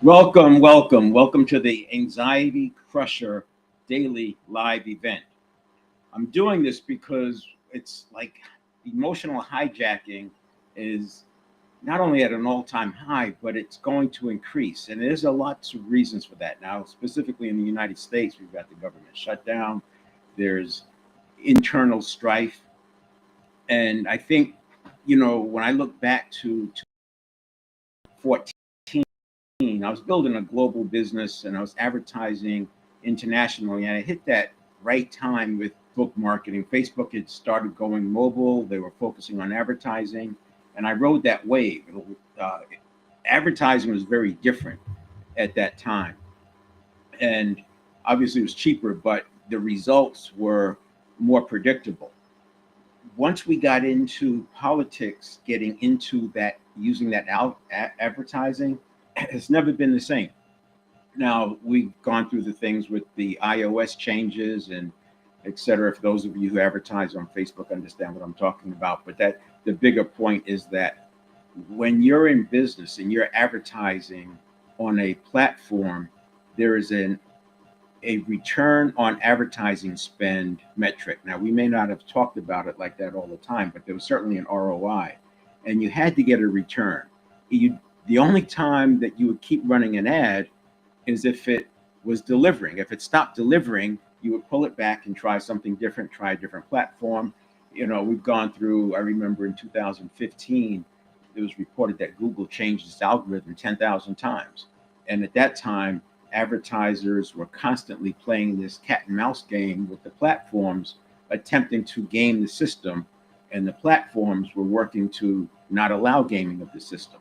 Welcome to the Anxiety Crusher daily live event. I'm doing this because it's like emotional hijacking is not only at an all-time high, but it's going to increase. And there's a lots of reasons for that. Now, specifically in the United States, we've got the government shutdown, there's internal strife. And I think, when I look back to 14, I was building a global business and I was advertising internationally. And I hit that right time with book marketing. Facebook had started going mobile, they were focusing on advertising. And I rode that wave. Uh, Advertising was very different at that time. And obviously it was cheaper, but the results were more predictable. Once we got into politics, getting into that, using that advertising, it's never been the same. Now we've gone through the things with the iOS changes and et cetera. For those of you who advertise on Facebook, understand what I'm talking about. But that the bigger point is that when you're in business and you're advertising on a platform, there is a return on advertising spend metric. Now, we may not have talked about it like that all the time, but there was certainly an ROI, and you had to get a return. The only time that you would keep running an ad is if it was delivering. If it stopped delivering, you would pull it back and try something different, try a different platform. We've gone through, I remember in 2015, it was reported that Google changed its algorithm 10,000 times. And at that time, advertisers were constantly playing this cat and mouse game with the platforms, attempting to game the system, and the platforms were working to not allow gaming of the system.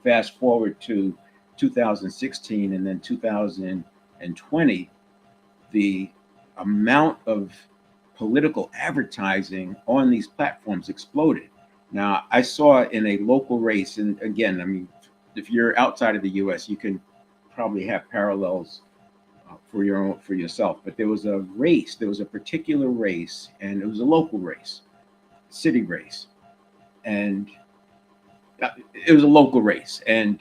Fast forward to 2016 and then 2020, the amount of political advertising on these platforms exploded. Now, I saw in a local race, and again, I mean, if you're outside of the US, you can probably have parallels for yourself. But there was a particular race, and it was a local race, city race, and it was a local race and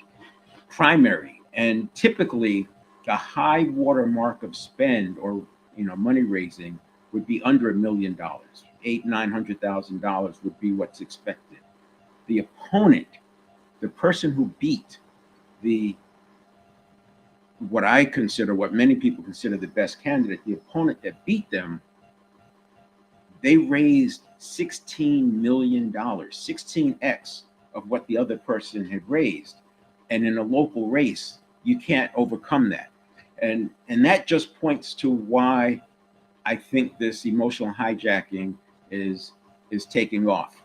primary. And typically, the high water mark of spend or money raising would be under $1 million. Eight, $900,000 would be what's expected. The opponent, the person who beat the what I consider, what many people consider the best candidate, the opponent that beat them, they raised $16 million, 16x of what the other person had raised. And in a local race, you can't overcome that. And that just points to why I think this emotional hijacking is is taking off.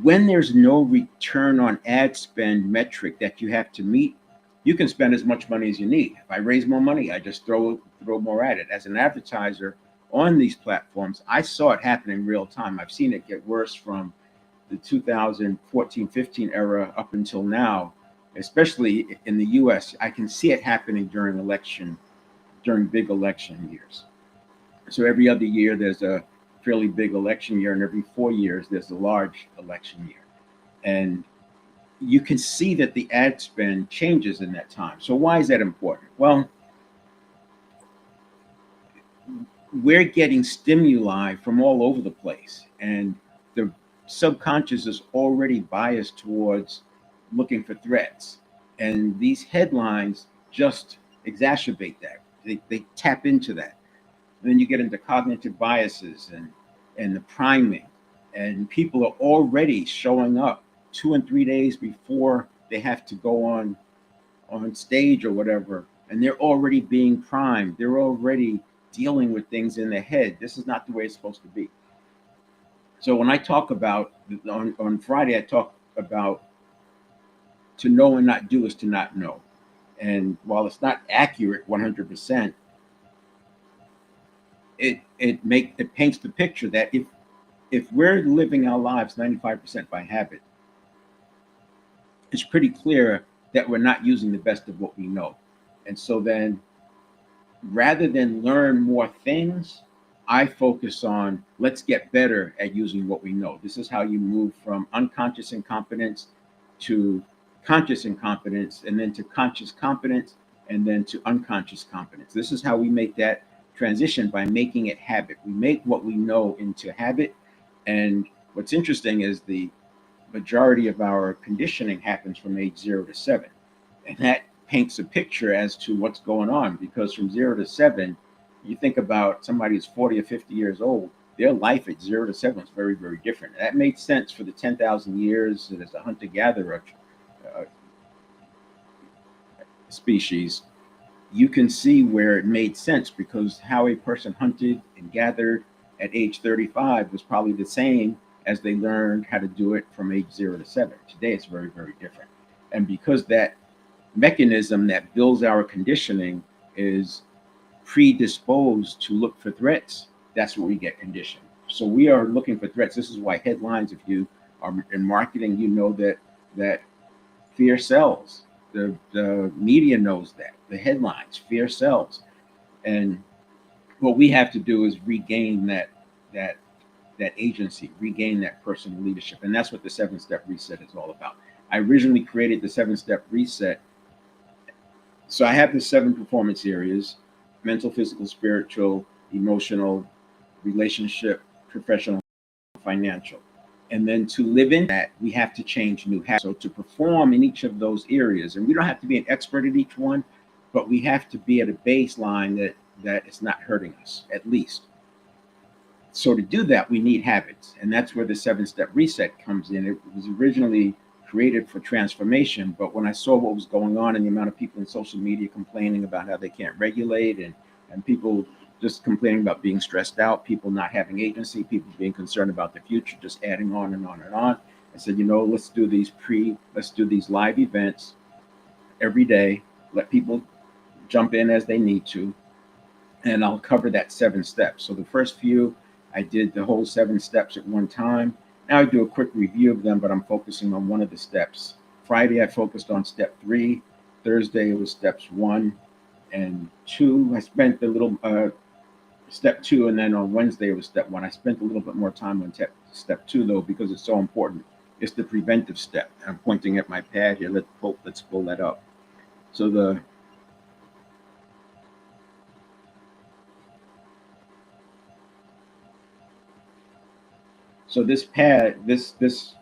When there's no return on ad spend metric that you have to meet, you can spend as much money as you need. If I raise more money, I just throw more at it. As an advertiser on these platforms, I saw it happen in real time. I've seen it get worse from the 2014-15 era up until now, especially in the US. I can see it happening during big election years. So every other year there's a fairly big election year, and every 4 years there's a large election year. And you can see that the ad spend changes in that time. So why is that important? Well, we're getting stimuli from all over the place, and the subconscious is already biased towards looking for threats. And these headlines just exacerbate that. They tap into that. And then you get into cognitive biases and the priming. And people are already showing up 2 and 3 days before they have to go on stage or whatever. And they're already being primed. They're already dealing with things in their head. This is not the way it's supposed to be. So when I talk about on Friday, I talk about to know and not do is to not know. And while it's not accurate 100%, it paints the picture that if we're living our lives 95% by habit, it's pretty clear that we're not using the best of what we know. And so then, rather than learn more things, I focus on let's get better at using what we know. This is how you move from unconscious incompetence to conscious incompetence, and then to conscious competence, and then to unconscious competence. This is how we make that transition, by making it habit. We make what we know into habit. And what's interesting is the majority of our conditioning happens from age 0 to 7. And that paints a picture as to what's going on, because from 0 to 7, you think about somebody who's 40 or 50 years old, their life at 0 to 7 is very, very different. That made sense for the 10,000 years as a hunter gatherer species. You can see where it made sense, because how a person hunted and gathered at age 35 was probably the same as they learned how to do it from age 0 to 7. Today, it's very, very different. And because that mechanism that builds our conditioning is predisposed to look for threats, that's where we get conditioned. So we are looking for threats. This is why headlines, if you are in marketing, you know that fear sells. The media knows that. The headlines, fear sells. And what we have to do is regain that agency, regain that personal leadership. And that's what the 7-step reset is all about. I originally created the 7-step reset. So I have the 7 performance areas: mental, physical, spiritual, emotional, relationship, professional, financial. And then to live in that, we have to change new habits. So to perform in each of those areas, and we don't have to be an expert at each one, but we have to be at a baseline that is not hurting us, at least. So to do that, we need habits. And that's where the 7-step reset comes in. It was originally created for transformation, but when I saw what was going on and the amount of people in social media complaining about how they can't regulate, and people just complaining about being stressed out, people not having agency, people being concerned about the future, just adding on and on and on, I said, let's do these live events every day. Let people jump in as they need to, and I'll cover that 7 steps. So the first few, I did the whole 7 steps at one time. Now I do a quick review of them, but I'm focusing on one of the steps. Friday, I focused on step 3. Thursday, it was steps 1 and 2. I spent a little step 2, and then on Wednesday, it was step 1. I spent a little bit more time on step 2, though, because it's so important. It's the preventive step. I'm pointing at my pad here. Let's pull that up. So this pad, this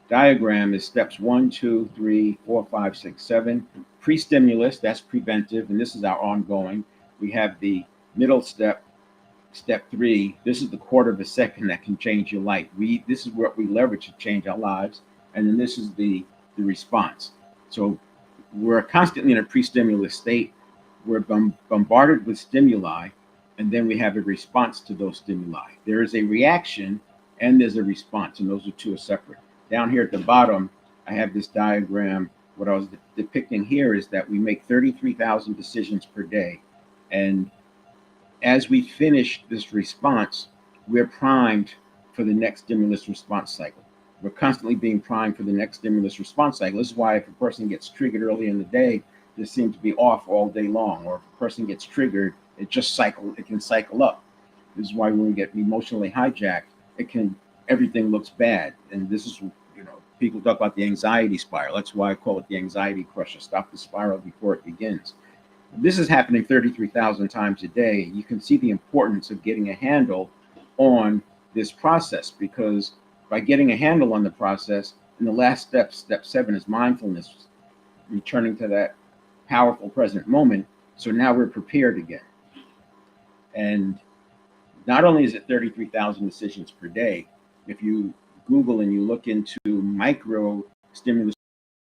diagram is steps 1, 2, 3, 4, 5, 6, 7. Pre-stimulus, that's preventive, and this is our ongoing. We have the middle step, step 3. This is the quarter of a second that can change your life. This is what we leverage to change our lives. And then this is the response. So we're constantly in a pre-stimulus state. We're bombarded with stimuli, and then we have a response to those stimuli. There is a reaction and there's a response, and those two are separate. Down here at the bottom, I have this diagram. What I was depicting here is that we make 33,000 decisions per day. And as we finish this response, we're primed for the next stimulus response cycle. We're constantly being primed for the next stimulus response cycle. This is why if a person gets triggered early in the day, they seem to be off all day long. Or if a person gets triggered, it can cycle up. This is why when we get emotionally hijacked, everything looks bad. And this is, people talk about the anxiety spiral. That's why I call it the anxiety crusher. Stop the spiral before it begins. This is happening 33,000 times a day. You can see the importance of getting a handle on this process, because by getting a handle on the process, and the last step, step 7, is mindfulness, returning to that powerful present moment. So now we're prepared again. And not only is it 33,000 decisions per day, if you Google and you look into micro stimulus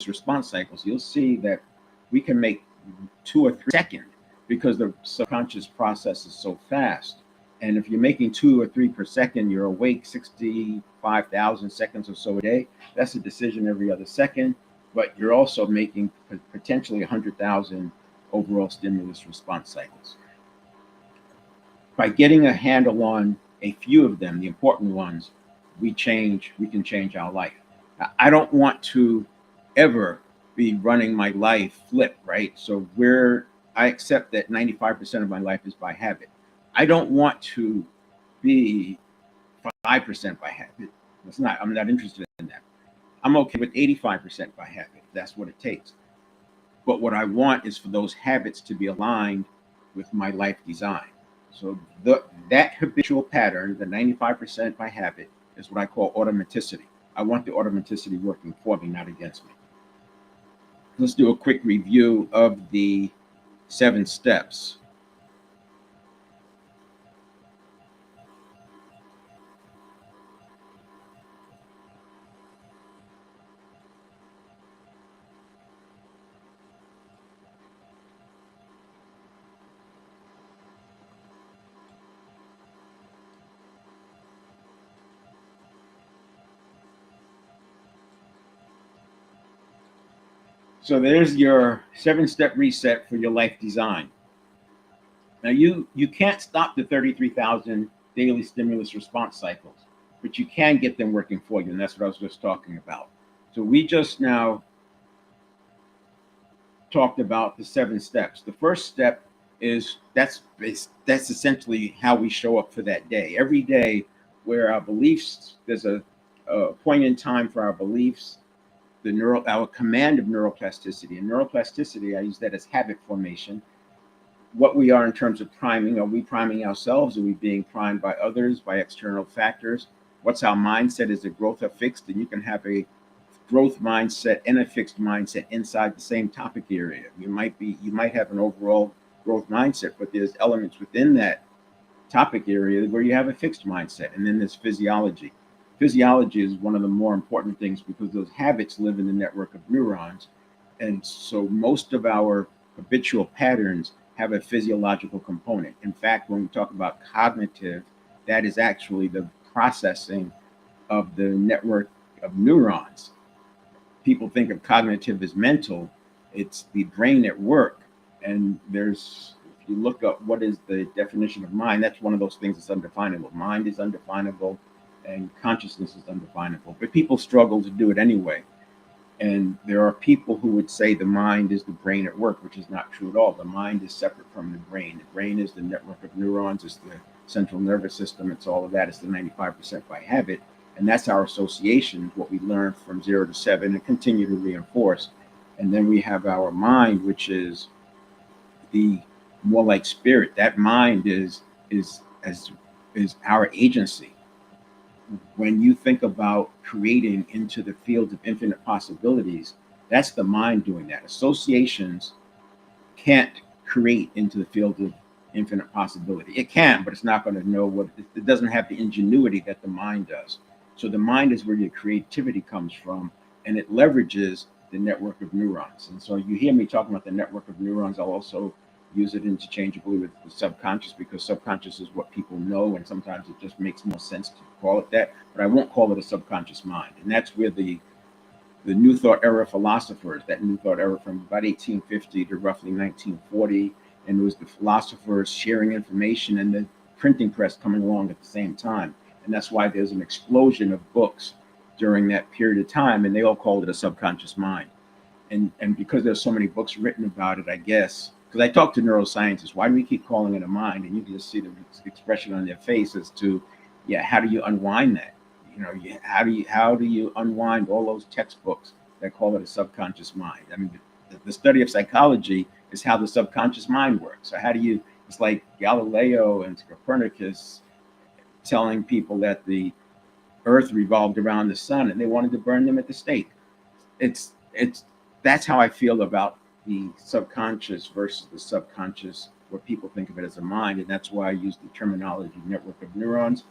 response cycles, you'll see that we can make 2 or 3 seconds, because the subconscious process is so fast. And if you're making 2 or 3 per second, you're awake 65,000 seconds or so a day. That's a decision every other second, but you're also making potentially 100,000 overall stimulus response cycles. By getting a handle on a few of them, the important ones, we can change our life. Now, I don't want to ever be running my life flip, right? So I accept that 95% of my life is by habit. I don't want to be 5% by habit. I'm not interested in that. I'm okay with 85% by habit. That's what it takes. But what I want is for those habits to be aligned with my life design. So that habitual pattern, the 95% by habit, is what I call automaticity. I want the automaticity working for me, not against me. Let's do a quick review of the 7 steps. So there's your 7-step reset for your life design. Now you can't stop the 33,000 daily stimulus response cycles, but you can get them working for you, and that's what I was just talking about. So we just now talked about the 7 steps. The first step is that's essentially how we show up for that day. Every day, where our beliefs, there's a point in time for our beliefs, our command of neuroplasticity. And neuroplasticity, I use that as habit formation. What we are in terms of priming. Are we priming ourselves? Are we being primed by others, by external factors? What's our mindset? Is it growth or fixed? And you can have a growth mindset and a fixed mindset inside the same topic area. You might have an overall growth mindset, but there's elements within that topic area where you have a fixed mindset. And then there's physiology. Physiology is one of the more important things because those habits live in the network of neurons. And so most of our habitual patterns have a physiological component. In fact, when we talk about cognitive, that is actually the processing of the network of neurons. People think of cognitive as mental. It's the brain at work. And if you look up what is the definition of mind, that's one of those things that's undefinable. Mind is undefinable and consciousness is undefinable, but people struggle to do it anyway. And there are people who would say the mind is the brain at work, which is not true at all. The mind is separate from the brain. The brain is the network of neurons, it's the central nervous system, it's all of that. It's the 95% by habit. And that's our associations, what we learn from 0 to 7 and continue to reinforce. And then we have our mind, which is the more like spirit. That mind is our agency. When you think about creating into the field of infinite possibilities, that's the mind doing that. Associations can't create into the field of infinite possibility. It can, but it's not going to know it doesn't have the ingenuity that the mind does. So the mind is where your creativity comes from, and it leverages the network of neurons. And so you hear me talking about the network of neurons. I'll also use it interchangeably with the subconscious, because subconscious is what people know, and sometimes it just makes more sense to call it that. But I won't call it a subconscious mind. And that's where the New Thought era philosophers, that New Thought era from about 1850 to roughly 1940, and it was the philosophers sharing information and the printing press coming along at the same time. And that's why there's an explosion of books during that period of time, and they all called it a subconscious mind. And because there's so many books written about it, I guess, because I talk to neuroscientists, why do we keep calling it a mind? And you can just see the expression on their face as to, yeah, how do you unwind that? How do you unwind all those textbooks that call it a subconscious mind? I mean, the study of psychology is how the subconscious mind works. So it's like Galileo and Copernicus telling people that the earth revolved around the sun and they wanted to burn them at the stake. That's how I feel about the subconscious versus the subconscious, where people think of it as a mind. And that's why I use the terminology network of neurons.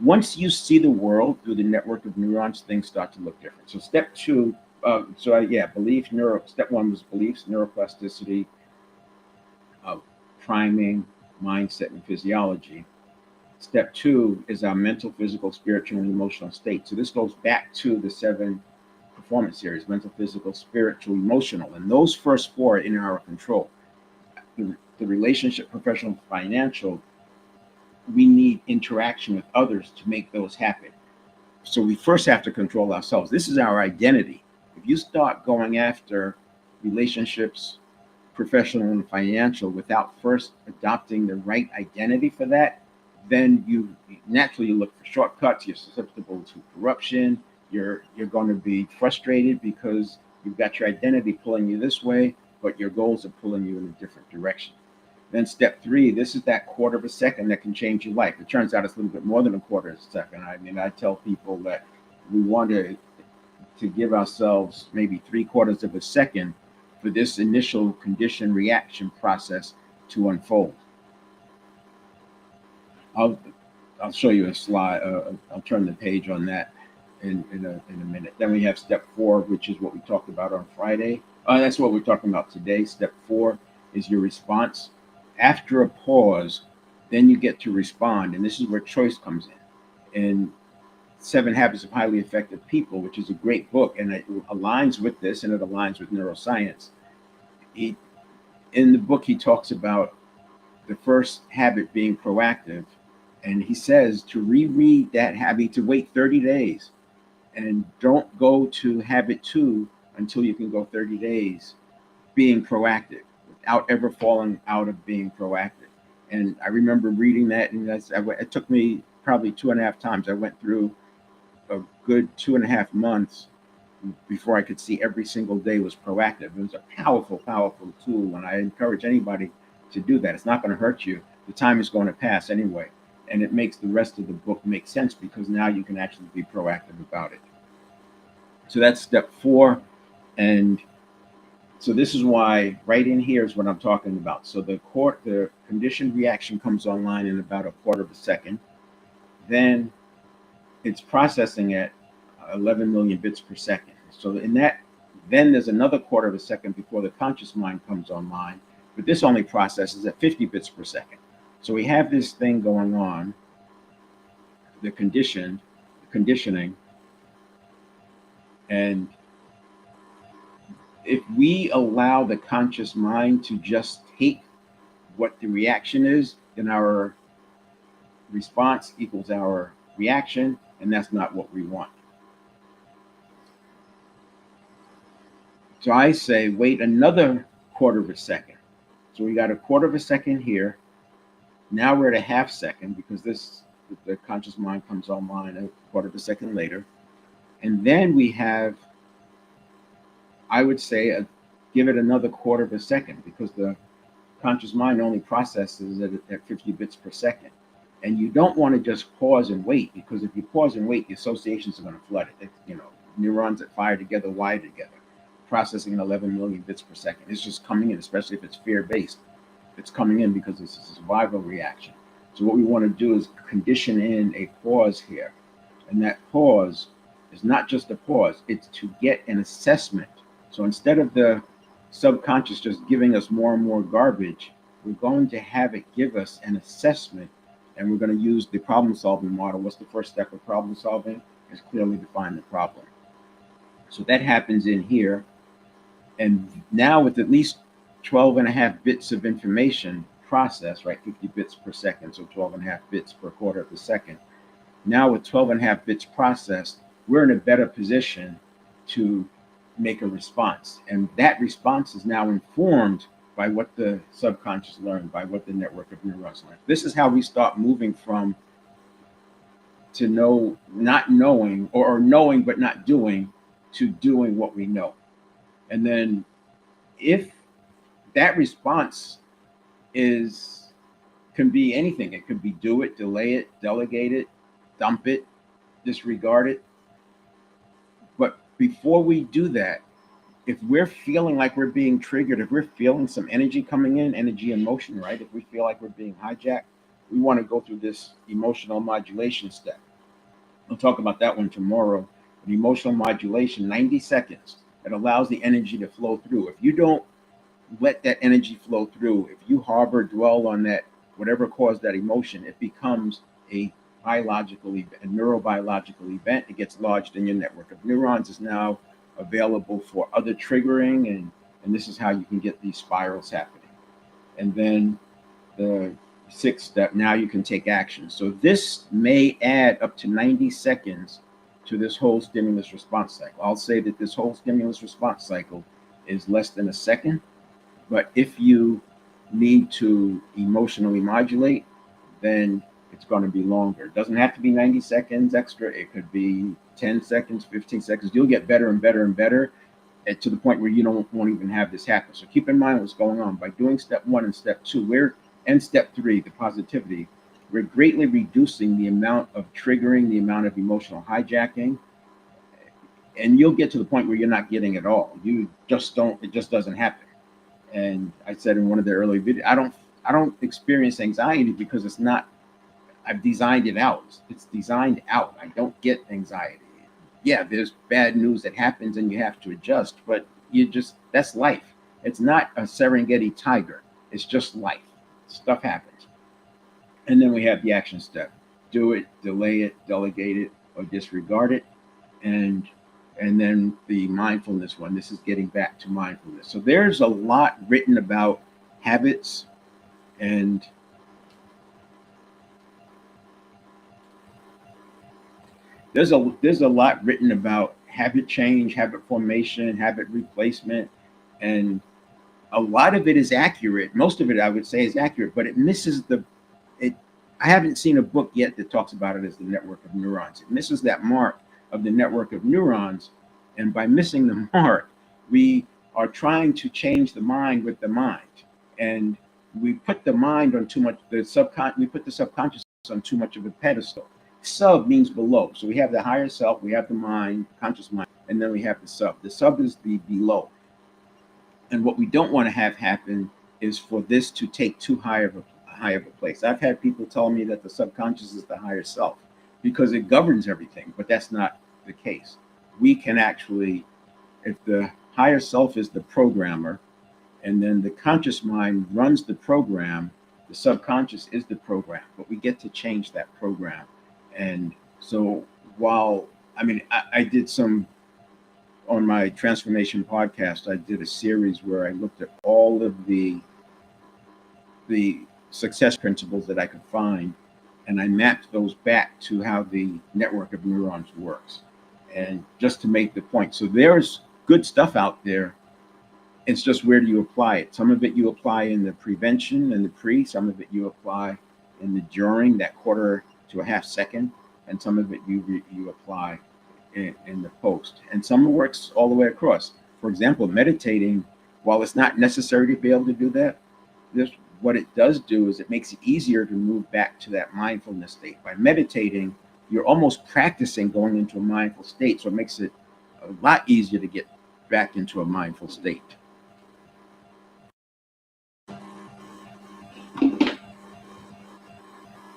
Once you see the world through the network of neurons, things start to look different. So step 2, belief, step 1 was beliefs, neuroplasticity, priming, mindset, and physiology. Step 2 is our mental, physical, spiritual, and emotional state. So this goes back to the 7 performance series: mental, physical, spiritual, emotional. And those first 4 are in our control. The relationship, professional, financial, we need interaction with others to make those happen. So we first have to control ourselves. This is our identity. If you start going after relationships, professional and financial, without first adopting the right identity for that, then you naturally look for shortcuts. You're susceptible to corruption. You're going to be frustrated because You've got your identity pulling you this way, but your goals are pulling you in a different direction. Then step 3, this is that quarter of a second that can change your life. It turns out it's a little bit more than a quarter of a second. I mean, I tell people that we want to give ourselves maybe 3/4 of a second for this initial condition reaction process to unfold. I'll show you a slide. I'll turn the page on that in a minute. Then we have step 4, which is what we talked about on Friday. That's what we're talking about today. Step 4 is your response. After a pause, then you get to respond, and this is where choice comes in. And 7 Habits of Highly Effective People, which is a great book, and it aligns with this, and it aligns with neuroscience. In the book, he talks about the first habit being proactive, and he says to reread that habit, to wait 30 days, and don't go to habit 2 until you can go 30 days being proactive without ever falling out of being proactive. And I remember reading that, and it took me probably 2.5 times. I went through a good 2.5 months before I could see every single day was proactive. It was a powerful, powerful tool, and I encourage anybody to do that. It's not going to hurt you. The time is going to pass anyway, and it makes the rest of the book make sense because now you can actually be proactive about it. So that's step 4, and so this is why right in here is what I'm talking about. So the conditioned reaction comes online in about 1/4 of a second. Then it's processing at 11 million bits per second. So in that, then there's another 1/4 of a second before the conscious mind comes online, but this only processes at 50 bits per second. So we have this thing going on, the conditioning, and if we allow the conscious mind to just take what the reaction is, then our response equals our reaction, and that's not what we want. So I say wait another 1/4 of a second. So we got 1/4 of a second here. Now we're at a 1/2 second because the conscious mind comes online 1/4 of a second later. And then we have, I would say, give it another 1/4 of a second because the conscious mind only processes at 50 bits per second. And you don't want to just pause and wait, because if you pause and wait, the associations are going to flood it. Neurons that fire together wire together, processing at 11 million bits per second. It's just coming in, especially if it's fear-based. It's coming in because it's a survival reaction. So what we want to do is condition in a pause here. And that pause is not just a pause, it's to get an assessment. So instead of the subconscious just giving us more and more garbage, we're going to have it give us an assessment, and we're going to use the problem-solving model. What's the first step of problem solving? Is clearly define the problem. So that happens in here. And now with at least 12.5 bits of information processed, right, 50 bits per second, so 12.5 bits per 1/4 of a second. Now with 12.5 bits processed, we're in a better position to make a response. And that response is now informed by what the subconscious learned, by what the network of neurons learned. This is how we start moving from not knowing, or knowing but not doing, to doing what we know. And then if that response can be anything. It could be do it, delay it, delegate it, dump it, disregard it. But before we do that, if we're feeling like we're being triggered, if we're feeling some energy coming in, energy and motion, right? If we feel like we're being hijacked, we want to go through this emotional modulation step. We'll talk about that one tomorrow. But emotional modulation, 90 seconds. It allows the energy to flow through. If you don't let that energy flow through, if you harbor, dwell on that, whatever caused that emotion, it becomes a biological event, a neurobiological event. It gets lodged in your network of neurons. Is now available for other triggering, and this is how you can get these spirals happening. And then the 6th step, now you can take action. So this may add up to 90 seconds to this whole stimulus response cycle. I'll say that this whole stimulus response cycle is less than a second, but if you need to emotionally modulate, then it's going to be longer. It doesn't have to be 90 seconds extra. It could be 10 seconds, 15 seconds. You'll get better and better and better. to the point where you won't even have this happen. So keep in mind what's going on. By doing step 1 and step 2, and step 3, the positivity, we're greatly reducing the amount of triggering, the amount of emotional hijacking, and you'll get to the point where you're not getting it all. You just don't. It just doesn't happen. And I said in one of the early videos, I don't experience anxiety because it's not. I've designed it out. It's designed out. I don't get anxiety. Yeah, there's bad news that happens and you have to adjust, but that's life. It's not a Serengeti tiger. It's just life. Stuff happens. And then we have the action step. Do it, delay it, delegate it, or disregard it. And then the mindfulness one. This is getting back to mindfulness. So there's a lot written about habits, and there's a lot written about habit change, habit formation, habit replacement, and a lot of it is accurate. Most of it, I would say, is accurate, but it misses it. I haven't seen a book yet that talks about it as the network of neurons. It misses that mark of the network of neurons, and by missing the mark, we are trying to change the mind with the mind, and we put the mind on too much. We put the subconscious on too much of a pedestal. Sub means below, so we have the higher self, we have the mind, conscious mind, and then we have the sub. The sub is the below. And what we don't want to have happen is for this to take too high of a place. I've had people tell me that the subconscious is the higher self because it governs everything, but that's not the case. We can actually, if the higher self is the programmer, and then the conscious mind runs the program, the subconscious is the program, but we get to change that program. And so I did some on my transformation podcast, I did a series where I looked at all of the success principles that I could find, and I mapped those back to how the network of neurons works. And just to make the point, so there's good stuff out there. It's just where do you apply it? Some of it you apply in the prevention and the pre, some of it you apply in the during, that quarter to a half second, and some of it you apply in the post, and some works all the way across. For example, meditating, while it's not necessary to be able to do that, what it does do is it makes it easier to move back to that mindfulness state. By meditating, you're almost practicing going into a mindful state, so it makes it a lot easier to get back into a mindful state.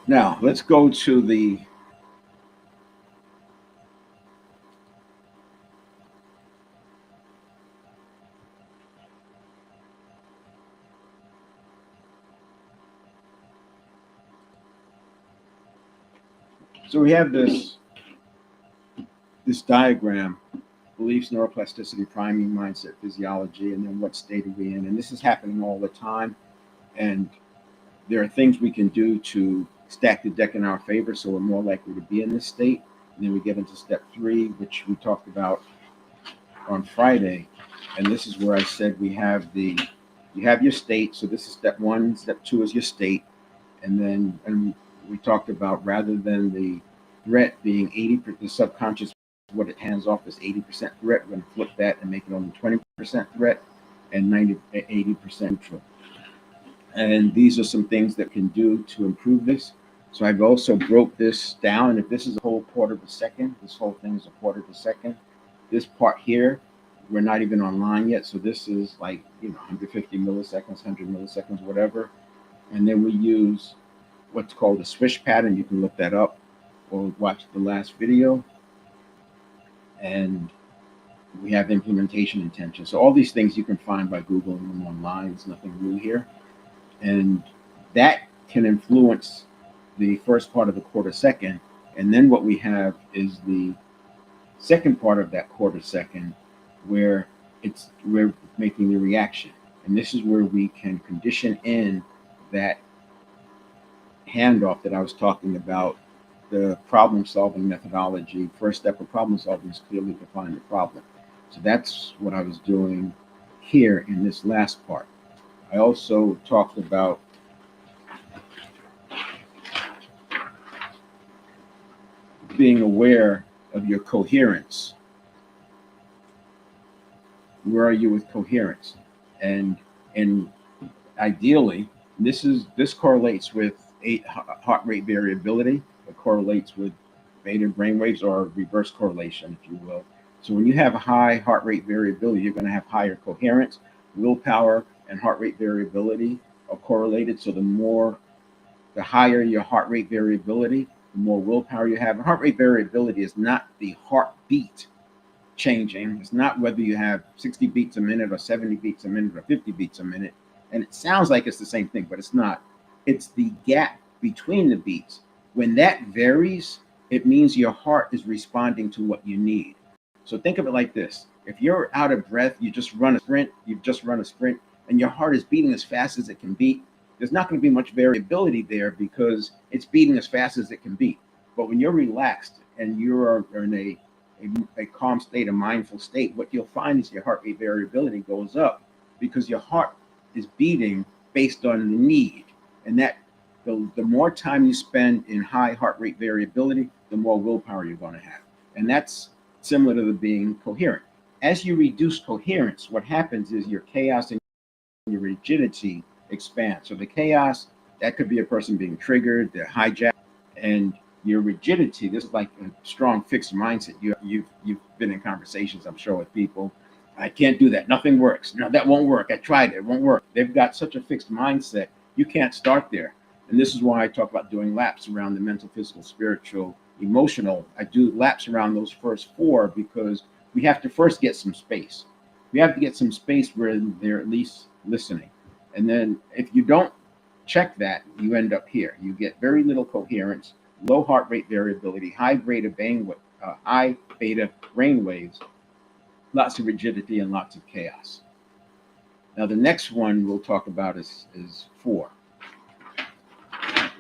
Now, let's go to the so we have this diagram: beliefs, neuroplasticity, priming, mindset, physiology, and then what state are we in? And this is happening all the time. And there are things we can do to stack the deck in our favor, so we're more likely to be in this state. And then we get into step 3, which we talked about on Friday. And this is where I said you have your state. So this is step 1. Step 2 is your state. And we talked about, rather than the threat being 80%, the subconscious, what it hands off is 80% threat. We're going to flip that and make it only 20% threat and 80% neutral. And these are some things that can do to improve this. So I've also broke this down. And if this is a whole quarter of a second, this whole thing is a quarter of a second. This part here, we're not even online yet. So this is like 150 milliseconds, 100 milliseconds, whatever. And then we use what's called a swish pattern. You can look that up or watch the last video. And we have implementation intention. So all these things you can find by Googling them online. It's nothing new here. And that can influence the first part of the quarter second. And then what we have is the second part of that quarter second, where we're making the reaction. And this is where we can condition in that handoff that I was talking about, the problem solving methodology. First step of problem solving is clearly define the problem. So that's what I was doing here in this last part. I also talked about being aware of your coherence. Where are you with coherence? And and ideally, this correlates with heart rate variability. It correlates with beta brainwaves, or reverse correlation, if you will. So when you have a high heart rate variability, you're going to have higher coherence. Willpower and heart rate variability are correlated. So the higher your heart rate variability, the more willpower you have. And heart rate variability is not the heartbeat changing. It's not whether you have 60 beats a minute or 70 beats a minute or 50 beats a minute. And it sounds like it's the same thing, but it's not. It's the gap between the beats. When that varies, it means your heart is responding to what you need. So think of it like this. If you're out of breath, you've just run a sprint, and your heart is beating as fast as it can beat, there's not going to be much variability there because it's beating as fast as it can beat. But when you're relaxed and you're in a calm state, a mindful state, what you'll find is your heart rate variability goes up because your heart is beating based on the need. And that the more time you spend in high heart rate variability, the more willpower you're going to have. And that's similar to the being coherent. As you reduce coherence, what happens is your chaos and your rigidity expand. So the chaos, that could be a person being triggered, they're hijacked, and your rigidity, this is like a strong fixed mindset. You've been in conversations, I'm sure, with people. I can't do that. Nothing works. No, that won't work. I tried it. It won't work. They've got such a fixed mindset. You can't start there. And this is why I talk about doing laps around the mental, physical, spiritual, emotional. I do laps around those first four because we have to first get some space. We have to get some space where they're at least listening. And then if you don't check that, you end up here. You get very little coherence, low heart rate variability, high beta brain waves, lots of rigidity, and lots of chaos. Now, the next one we'll talk about is 4.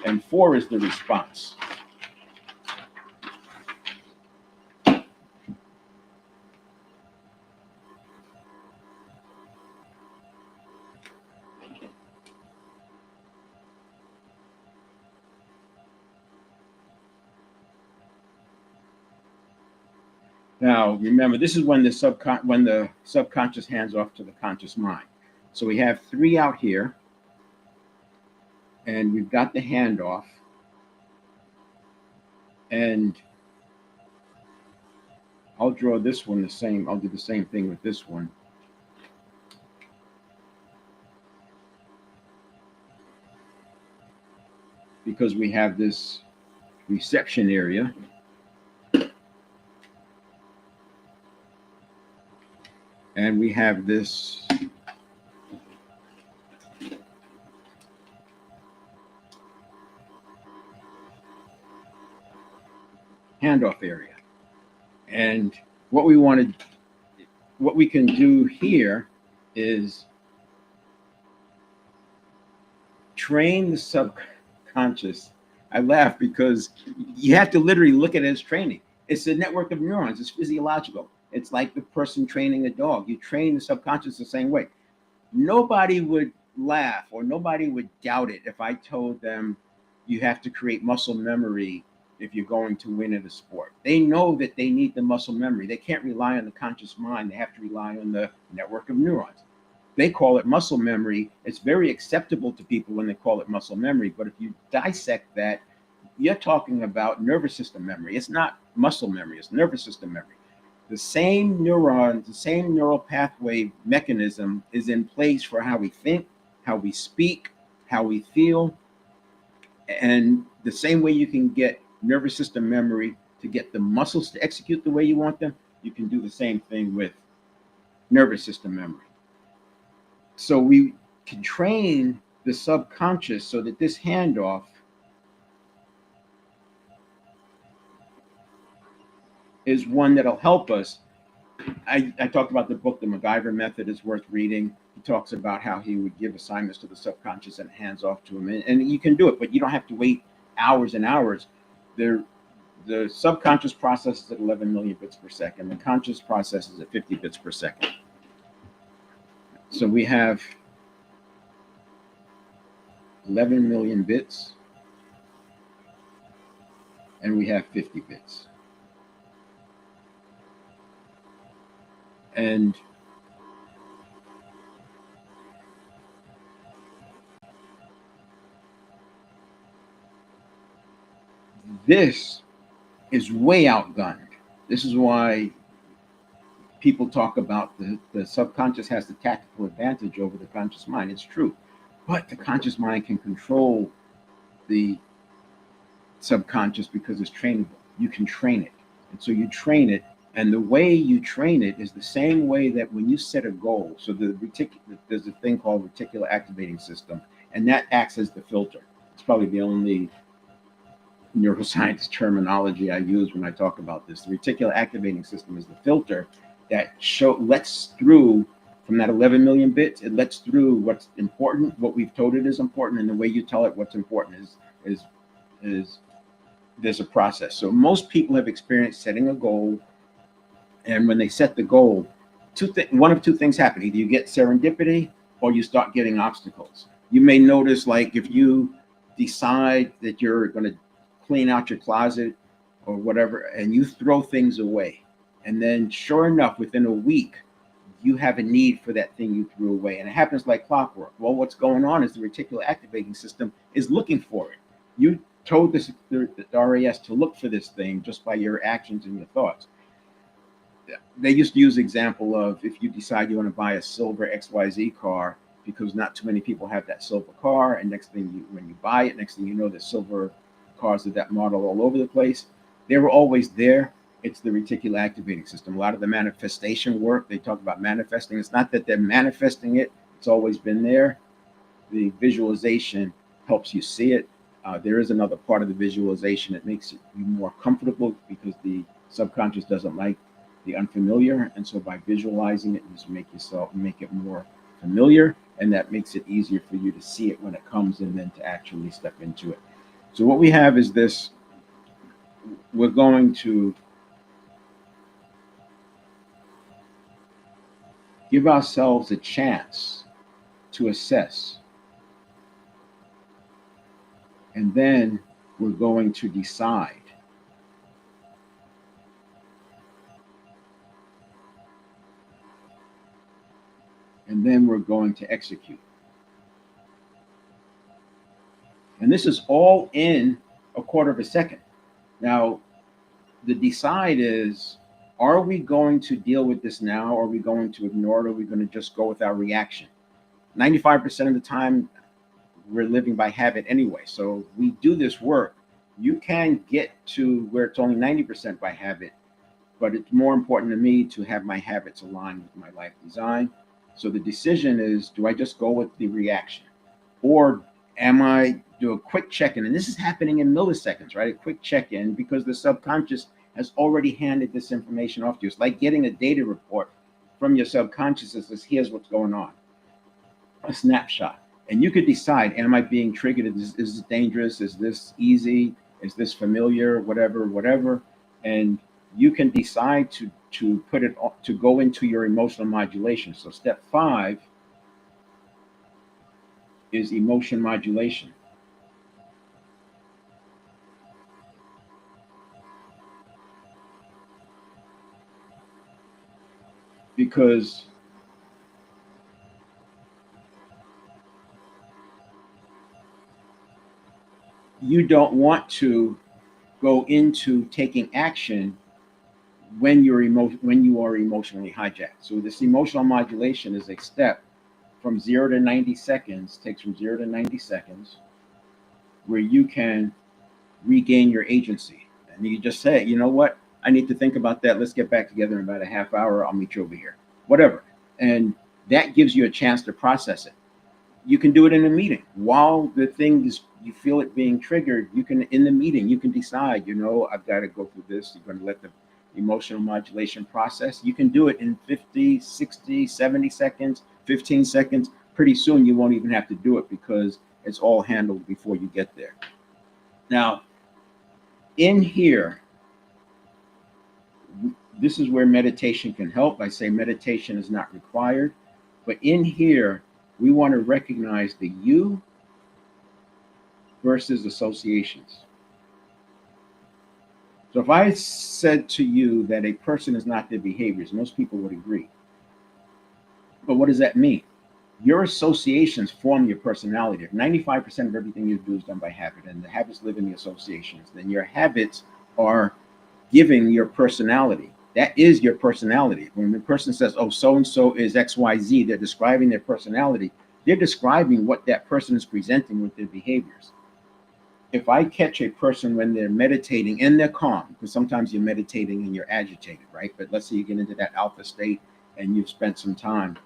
And 4 is the response. Now, remember, this is when the subconscious hands off to the conscious mind. So we have 3 out here, and we've got the handoff, and I'll draw this one the same. I'll do the same thing with this one. Because we have this reception area. And we have this handoff area. And what we can do here is train the subconscious. I laugh because you have to literally look at it as training. It's a network of neurons. It's physiological. It's like the person training a dog. You train the subconscious the same way. Nobody would laugh or nobody would doubt it if I told them you have to create muscle memory if you're going to win at a sport. They know that they need the muscle memory. They can't rely on the conscious mind. They have to rely on the network of neurons. They call it muscle memory. It's very acceptable to people when they call it muscle memory. But if you dissect that, you're talking about nervous system memory. It's not muscle memory, it's nervous system memory. The same neurons, the same neural pathway mechanism is in place for how we think, how we speak, how we feel. And the same way you can get nervous system memory to get the muscles to execute the way you want them, you can do the same thing with nervous system memory. So we can train the subconscious so that this handoff is one that'll help us. I talked about the book, The MacGyver Method, is worth reading. He talks about how he would give assignments to the subconscious and hands off to him. And you can do it, but you don't have to wait hours and hours. The subconscious processes at 11 million bits per second. The conscious processes at 50 bits per second. So we have 11 million bits, and we have 50 bits. And This is way outgunned. This is why people talk about the subconscious has the tactical advantage over the conscious mind. It's true. But the conscious mind can control the subconscious because it's trainable. You can train it. And so you train it. And the way you train it is the same way that when you set a goal, so there's a thing called reticular activating system, and that acts as the filter. It's probably the only neuroscience terminology I use when I talk about this. The reticular activating system is the filter that lets through from that 11 million bits. It lets through what's important, what we've told it is important, and the way you tell it what's important is there's a process. So most people have experienced setting a goal, and when they set the goal, one of two things happen: either you get serendipity or you start getting obstacles. You may notice, like if you decide that you're going to clean out your closet or whatever, and you throw things away, and then sure enough, within a week, you have a need for that thing you threw away, and it happens like clockwork. Well, what's going on is the reticular activating system is looking for it. You told the RAS to look for this thing just by your actions and your thoughts. They used to use the example of if you decide you want to buy a silver XYZ car because not too many people have that silver car, and when you buy it, next thing you know, there's silver cars of that model all over the place. They were always there. It's the reticular activating system. A lot of the manifestation work, they talk about manifesting. It's not that they're manifesting it. It's always been there. The visualization helps you see it. There is another part of the visualization that makes you more comfortable because the subconscious doesn't like the unfamiliar. And so by visualizing it, you just make it more familiar. And that makes it easier for you to see it when it comes and then to actually step into it. So what we have is this. We're going to give ourselves a chance to assess. And then we're going to decide. And then we're going to execute. And this is all in a quarter of a second. Now, the decide is, are we going to deal with this now? Or are we going to ignore it? Or are we going to just go with our reaction? 95% of the time, we're living by habit anyway. So we do this work. You can get to where it's only 90% by habit, but it's more important to me to have my habits aligned with my life design. So the decision is, do I just go with the reaction? Or am I do a quick check-in? And this is happening in milliseconds, right? A quick check-in, because the subconscious has already handed this information off to you. It's like getting a data report from your subconscious that says, here's what's going on. A snapshot. And you could decide, am I being triggered? Is this dangerous? Is this easy? Is this familiar? Whatever. And you can decide to put it to go into your emotional modulation. So step 5 is emotion modulation. Because you don't want to go into taking action when you are emotionally hijacked. So this emotional modulation is a step from 0 to 90 seconds, takes from 0 to 90 seconds, where you can regain your agency. And you just say, you know what? I need to think about that. Let's get back together in about a half hour. I'll meet you over here. Whatever. And that gives you a chance to process it. You can do it in a meeting. While the thing is, you feel it being triggered, you can, in the meeting, you can decide, I've got to go through this. You're going to let the emotional modulation process. You can do it in 50, 60, 70 seconds, 15 seconds. Pretty soon, you won't even have to do it because it's all handled before you get there. Now, in here, this is where meditation can help. I say meditation is not required, but in here, we want to recognize the you versus associations. So if I said to you that a person is not their behaviors, most people would agree. But what does that mean? Your associations form your personality. If 95% of everything you do is done by habit, and the habits live in the associations, then your habits are giving your personality. That is your personality. When the person says, oh, so and so is XYZ, they're describing their personality. They're describing what that person is presenting with their behaviors. If I catch a person when they're meditating and they're calm, because sometimes you're meditating and you're agitated, right? But let's say you get into that alpha state and you've spent some time.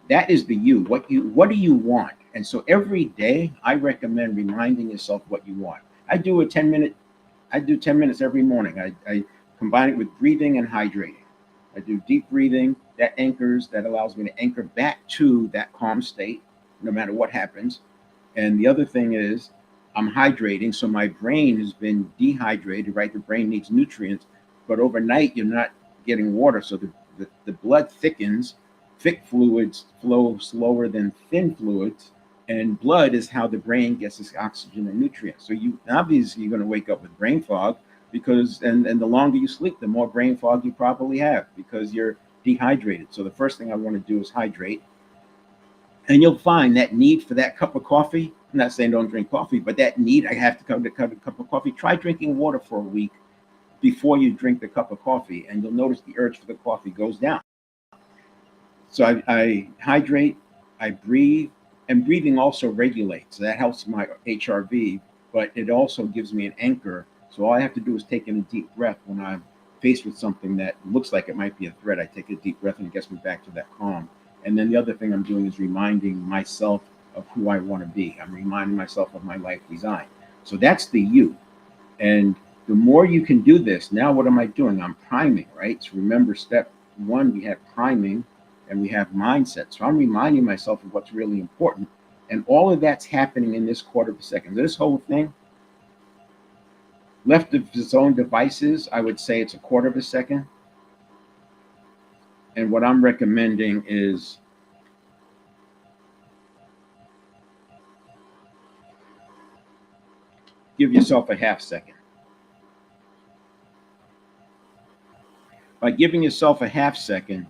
That is the you. What do you want? And so every day I recommend reminding yourself what you want. I do 10 minutes every morning. I combine it with breathing and hydrating. I do deep breathing that allows me to anchor back to that calm state, no matter what happens. And the other thing is I'm hydrating. So my brain has been dehydrated, right? The brain needs nutrients, but overnight you're not getting water. So the blood thickens. Thick fluids flow slower than thin fluids. And blood is how the brain gets its oxygen and nutrients. So you obviously you're going to wake up with brain fog because and the longer you sleep, the more brain fog you probably have because you're dehydrated. So the first thing I want to do is hydrate. And you'll find that need for that cup of coffee. I'm not saying don't drink coffee, but that need, I have to come to cut a cup of coffee. Try drinking water for a week before you drink the cup of coffee, and you'll notice the urge for the coffee goes down. So I hydrate, I breathe, and breathing also regulates. That helps my HRV, but it also gives me an anchor. So all I have to do is take in a deep breath when I'm faced with something that looks like it might be a threat. I take a deep breath and it gets me back to that calm. And then the other thing I'm doing is reminding myself of who I want to be. I'm reminding myself of my life design. So that's the you. And the more you can do this, now what am I doing? I'm priming, right? So remember, step one, we have priming and we have mindset. So I'm reminding myself of what's really important. And all of that's happening in this quarter of a second. This whole thing, left of its own devices, I would say it's a quarter of a second. And what I'm recommending is give yourself a half second. By giving yourself a half second,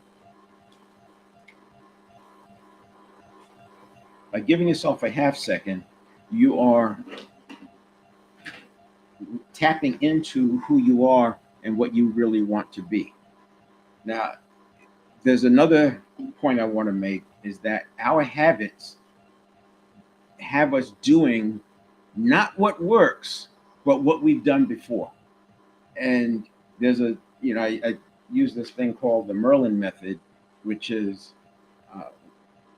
you are tapping into who you are and what you really want to be. Now, there's another point I want to make is that our habits have us doing not what works, but what we've done before. And there's I use this thing called the Merlin method, which is uh,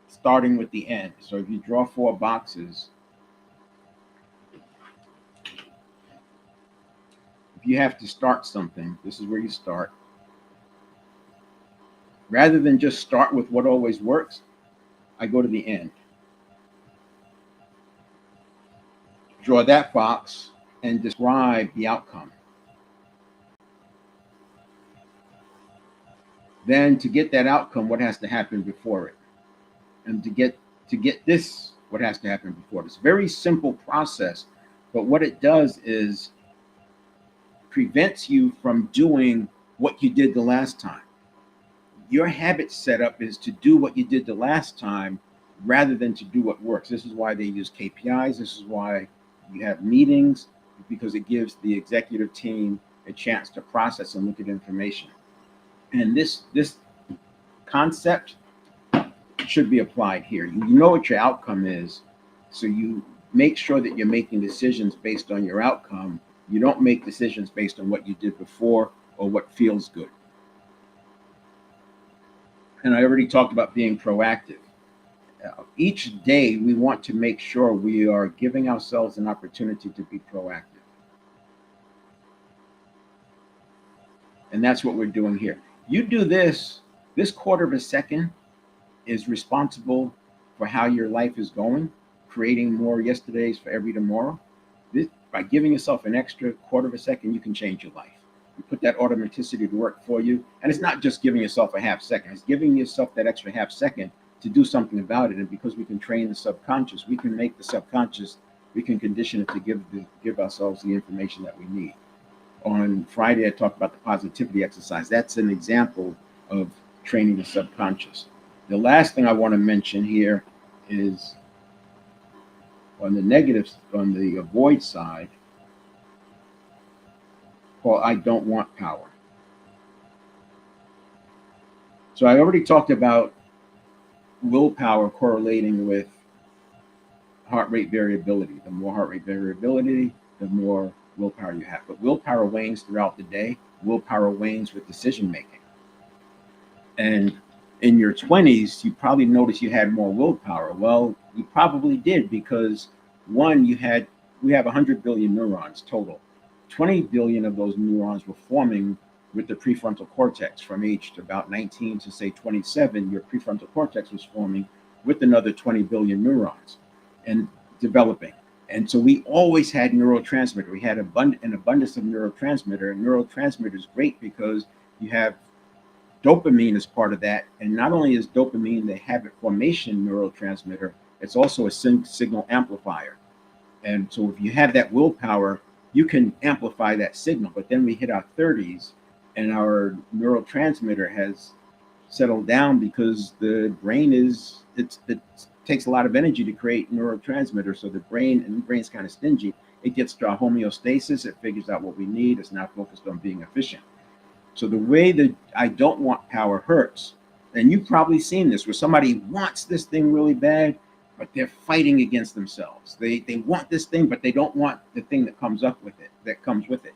starting with the end. So if you draw 4 boxes, if you have to start something, this is where you start. Rather than just start with what always works, I go to the end. Draw that box and describe the outcome. Then to get that outcome, what has to happen before it? And to get this, what has to happen before it? It's a very simple process, but what it does is prevents you from doing what you did the last time. Your habit setup is to do what you did the last time rather than to do what works. This is why they use KPIs. This is why you have meetings, because it gives the executive team a chance to process and look at information. And this concept should be applied here. You know what your outcome is, so you make sure that you're making decisions based on your outcome. You don't make decisions based on what you did before or what feels good. And I already talked about being proactive. Each day, we want to make sure we are giving ourselves an opportunity to be proactive. And that's what we're doing here. You do this quarter of a second is responsible for how your life is going, creating more yesterdays for every tomorrow. By giving yourself an extra quarter of a second, you can change your life. You put that automaticity to work for you. And it's not just giving yourself a half second, it's giving yourself that extra half second to do something about it. And because we can train the subconscious, we can make the subconscious, we can condition it to give ourselves the information that we need. On Friday, I talked about the positivity exercise. That's an example of training the subconscious. The last thing I want to mention here is on the negatives, on the avoid side, called I don't want power. So I already talked about willpower correlating with heart rate variability. The more heart rate variability, the more willpower you have. But willpower wanes throughout the day. Willpower wanes with decision making. And in your 20s, you probably noticed you had more willpower. Well, you probably did because one, we have 100 billion neurons total. 20 billion of those neurons were forming with the prefrontal cortex from age to about 19 to say 27. Your prefrontal cortex was forming with another 20 billion neurons and developing. And so we always had neurotransmitter. We had an abundance of neurotransmitter. And neurotransmitter is great because you have dopamine as part of that. And not only is dopamine the habit formation neurotransmitter, it's also a signal amplifier. And so if you have that willpower, you can amplify that signal. But then we hit our 30s and our neurotransmitter has settled down because the brain it takes a lot of energy to create neurotransmitter. So the brain's kind of stingy. It gets to a homeostasis. It figures out what we need. It's not focused on being efficient. So the way that I don't want power hurts, and you've probably seen this, where somebody wants this thing really bad, but they're fighting against themselves. They want this thing, but they don't want the thing that comes with it.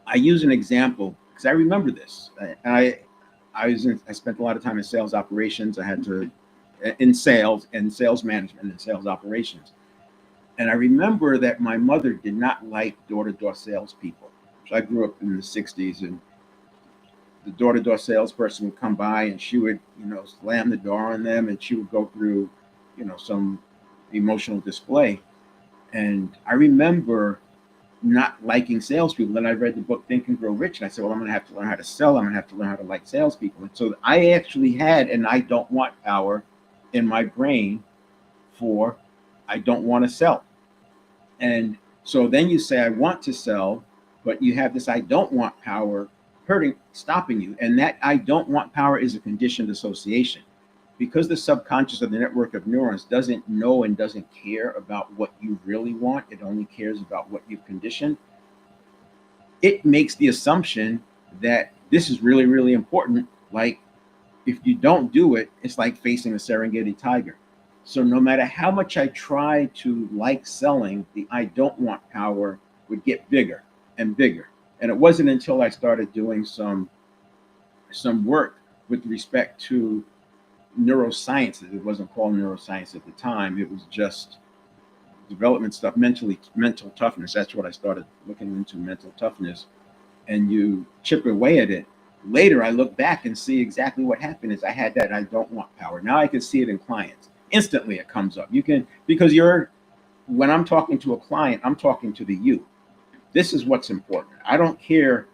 I use an example because I remember this. I spent a lot of time in sales operations. I had to in sales and sales management and sales operations. And I remember that my mother did not like door-to-door salespeople. So I grew up in the 60s, and the door-to-door salesperson would come by and she would, slam the door on them, and she would go through, some emotional display. And I remember not liking salespeople. Then I read the book Think and Grow Rich, and I said, well, I'm going to have to learn how to sell. I'm going to have to learn how to like salespeople. And so I actually had an I don't want power in my brain for I don't want to sell. And so then you say, I want to sell, but you have this I don't want power stopping you. And that I don't want power is a conditioned association. Because the subconscious of the network of neurons doesn't know and doesn't care about what you really want, it only cares about what you've conditioned. It makes the assumption that this is really, really important. Like if you don't do it, it's like facing a Serengeti tiger. So no matter how much I try to like selling, the I don't want power would get bigger and bigger. And it wasn't until I started doing some work with respect to neuroscience. It wasn't called neuroscience at the time. It was just development stuff, mental toughness. That's what I started looking into, mental toughness. And you chip away at it. Later, I look back and see exactly what happened is I had that I don't want power. Now I can see it in clients. Instantly it comes up. Because when I'm talking to a client, I'm talking to the you. This is what's important. I don't care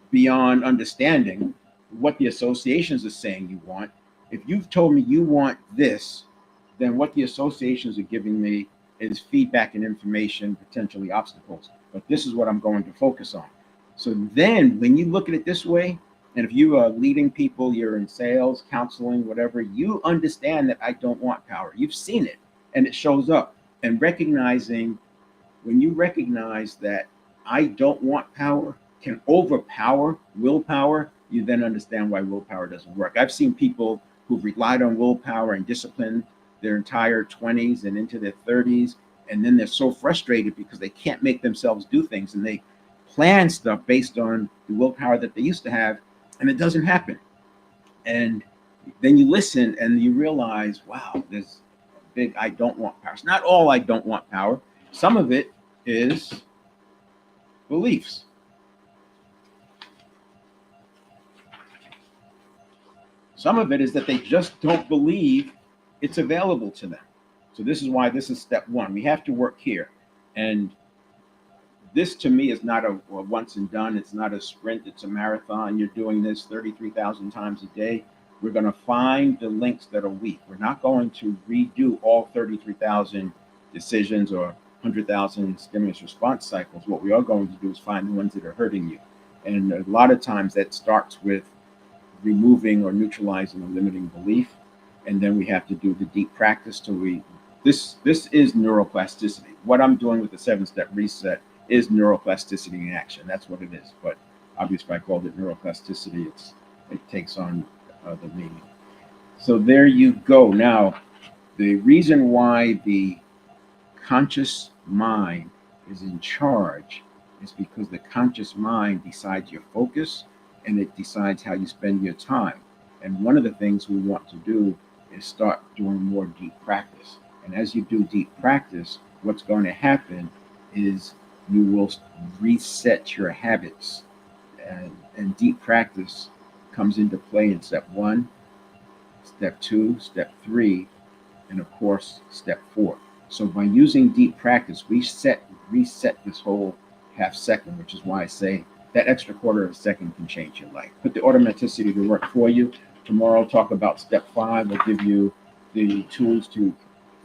beyond understanding what the associations are saying you want. If you've told me you want this, then what the associations are giving me is feedback and information, potentially obstacles. But this is what I'm going to focus on. So then when you look at it this way, and if you are leading people, you're in sales, counseling, whatever, you understand that I don't want power. You've seen it and it shows up. And when you recognize that I don't want power can overpower willpower, you then understand why willpower doesn't work. I've seen people who've relied on willpower and discipline their entire 20s and into their 30s, and then they're so frustrated because they can't make themselves do things, and they plan stuff based on the willpower that they used to have, and it doesn't happen. And then you listen and you realize, wow, there's a big I don't want power. It's not all I don't want power. Some of it is beliefs. Some of it is that they just don't believe it's available to them. So this is why this is step one. We have to work here. And this to me is not a once and done. It's not a sprint. It's a marathon. You're doing this 33,000 times a day. We're going to find the links that are weak. We're not going to redo all 33,000 decisions or 100,000 stimulus response cycles. What we are going to do is find the ones that are hurting you. And a lot of times that starts with removing or neutralizing a limiting belief. And then we have to do the deep practice till this is neuroplasticity. What I'm doing with the 7-step reset is neuroplasticity in action. That's what it is. But obviously, if I called it neuroplasticity, it takes on the meaning. So there you go. Now, the reason why the conscious mind is in charge is because the conscious mind decides your focus and it decides how you spend your time. And one of the things we want to do is start doing more deep practice. And as you do deep practice, what's going to happen is you will reset your habits. And deep practice comes into play in step 1, step 2, step 3, and of course, step 4. So by using deep practice, we reset this whole half second, which is why I say that extra quarter of a second can change your life. Put the automaticity to work for you. Tomorrow, I'll talk about step 5. I'll give you the tools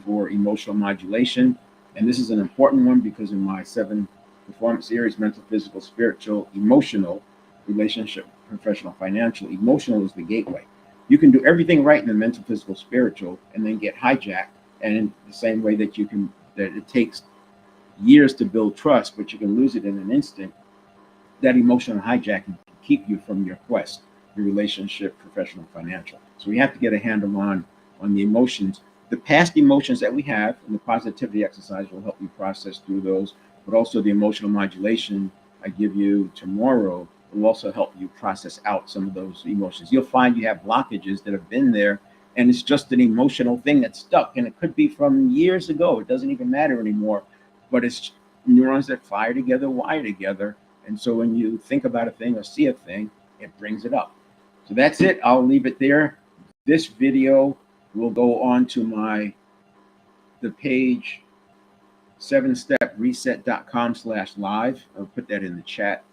for emotional modulation. And this is an important one because in my 7 performance areas, mental, physical, spiritual, emotional, relationship, professional, financial, emotional is the gateway. You can do everything right in the mental, physical, spiritual, and then get hijacked. And in the same way that it takes years to build trust, but you can lose it in an instant, that emotional hijacking can keep you from your quest, your relationship, professional, financial. So we have to get a handle on the emotions, the past emotions that we have, and the positivity exercise will help you process through those, but also the emotional modulation I give you tomorrow will also help you process out some of those emotions. You'll find you have blockages that have been there, and it's just an emotional thing that's stuck, and it could be from years ago. It doesn't even matter anymore, but it's neurons that fire together, wire together. And so when you think about a thing or see a thing, it brings it up. So that's it. I'll leave it there. This video will go on to the page 7stepreset.com/live. I'll put that in the chat.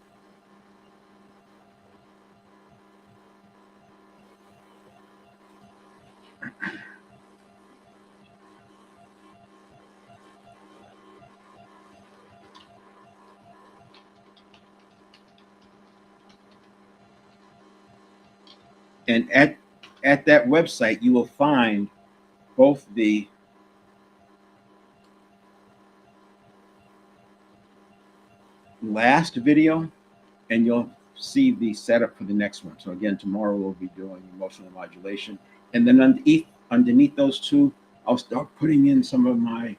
And at that website, you will find both the last video and you'll see the setup for the next one. So again, tomorrow we'll be doing emotional modulation. And then underneath those two, I'll start putting in some of my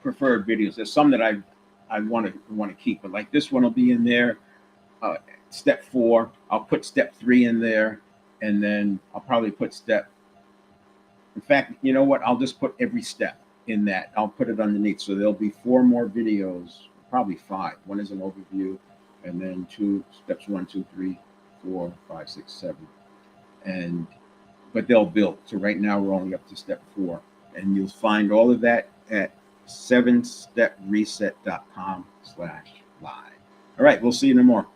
preferred videos. There's some that I want to keep, but like this one will be in there. Step 4, I'll put step 3 in there, and then I'll probably put in fact, you know what? I'll just put every step in that. I'll put it underneath. So there'll be 4 more videos, probably 5. One is an overview, and then 2 steps 1, 2, 3, 4, 5, 6, 7. But they'll build. So right now we're only up to step 4. And you'll find all of that at 7stepreset.com/live. All right, we'll see you no more.